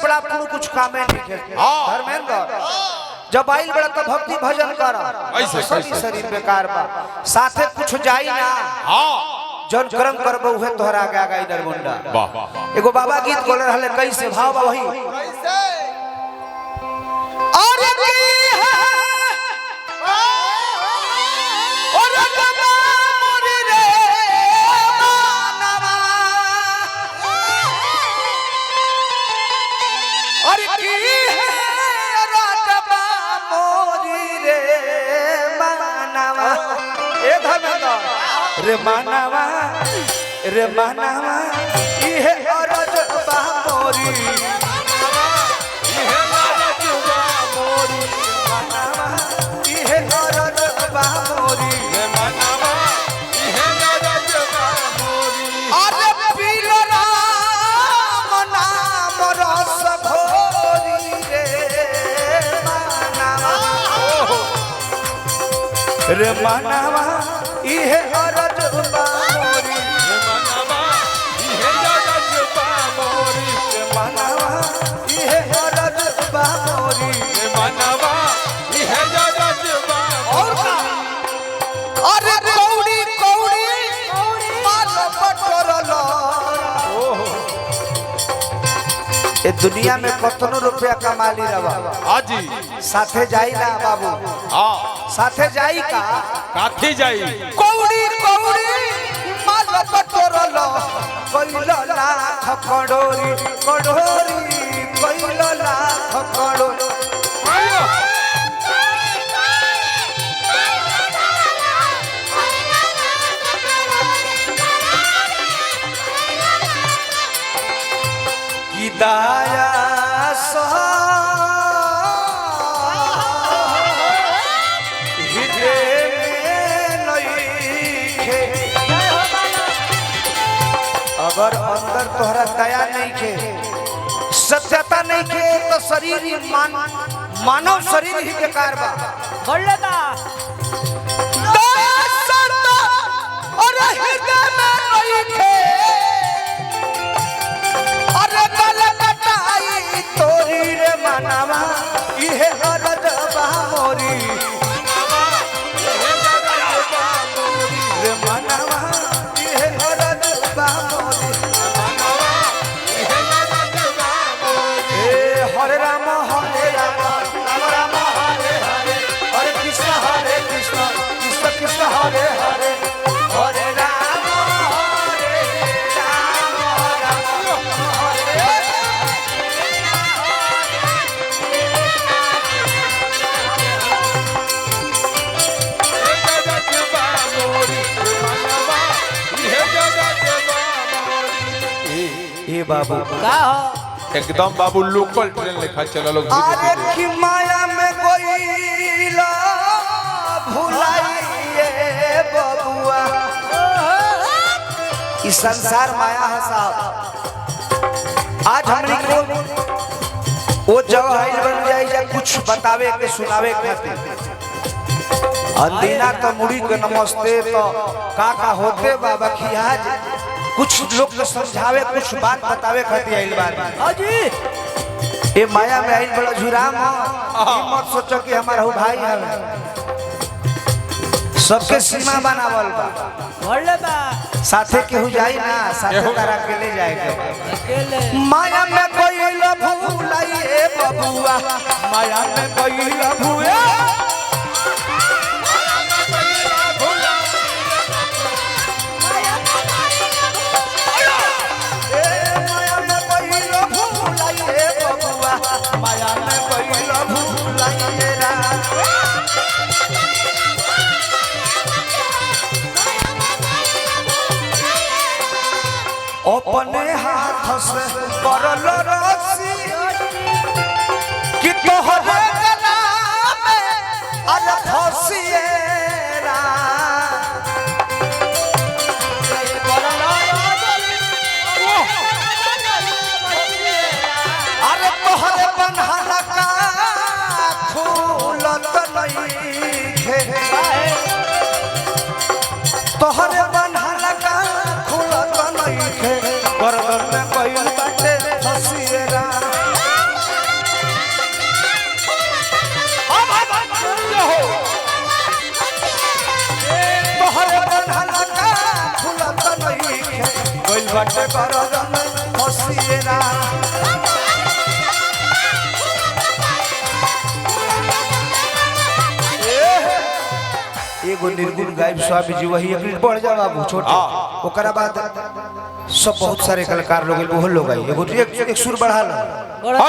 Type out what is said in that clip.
कपड़ा पूरा कुछ कामे नहीं धर्मेंद्र जब आइल बड़ा तो भक्ति भजन कर ऐसे शरीर बेकार बा साथे कुछ जाई ना जन कर्म करबो उहे तोहरा आगे आगे इधर मुंडा वाह एगो बाबा गीत बोल रहले कैसे भाव बा वही कैसे अरे की है और गमा मोरी रे मानवा अरे की है राजबा मोरी रे मानवा ए धर्मेंद्र रे मानवा इहे अरजबा मोरी इहे अरजबा मोरी मानवा इहे अरजबा मोरी रे मानवा इहे अरजबा मोरी अरे पील राम नाम रस भोरी रे मानवा इहे अरजबा मोरी रे मानवा इहे अरजबा मोरी रे मानवा इहे अरजबा मोरी रे मानवा इहे अरजबा और का अरे कौड़ी कौड़ी माल पटरल ए दुनिया में कतनो रुपया कमाली रवा हाजी साथे जाई ना बाबू हां साथे जाई का काथे जाई कौड़ी कौड़ी माल पटरल कइल लाख करोड़ी करोड़ी कइल लाख करोड़ी की दाया अगर अंदर तोहरा दया नहीं के सत्यता नहीं के तो शरीर ही मानव शरीर ही बेकार बा बोलेगा और हृदय में नहीं के अरे गल कटाई तोरी रे मानवा इहे अरजबा मोरी रे मानवा इहे अरजबा मोरी हरे राम राम राम हरे हरे हरे कृष्ण कृष्ण कृष्ण हरे हरे हरे राम ए बाबू का हो एकदम बाबू लोकल ट्रेन लिखा चला लोग अरे की माया में कोई भुलाइए बबुआ इस संसार माया है साहब आज हमनी को वो जगह बन जाए या कुछ बतावे के सुनावे खातिर अंदीना तो मुड़ी के नमस्ते तो का होते बाबा खियाज कुछ लोग तो समझावे कुछ बात बतावे खातिर आइल बानी हाजी ए माया में आइल बड़ा जुराम मत सोचो कि हमारा हो भाई है सबके सीमा बनावल बा बोले बा साथे केहू जाई ना साथे तारा अकेले जाएगा अकेले माया में कोई न भूलाई ए बबुआ माया में कोई न भूए माया में कोई भूलाइए रा अपने हाथ से करल रसी कि तोहरे गला में अरे फसिए रा अरे तोहरे बन्हाला का खुलत नहीं खे तोहरे बन्हाला का खुलत नहीं खे गर्दन में कोई बाटे फसिएरा घट कर हसिएरा एगो निर्गुण गायब स्वामी जी वही एक मिनट बढ़ जा बाबू छोटे ओकरा बाद सब बहुत सारे कलाकार लोग वो लोग आई एगो एक सुर बढ़ा लो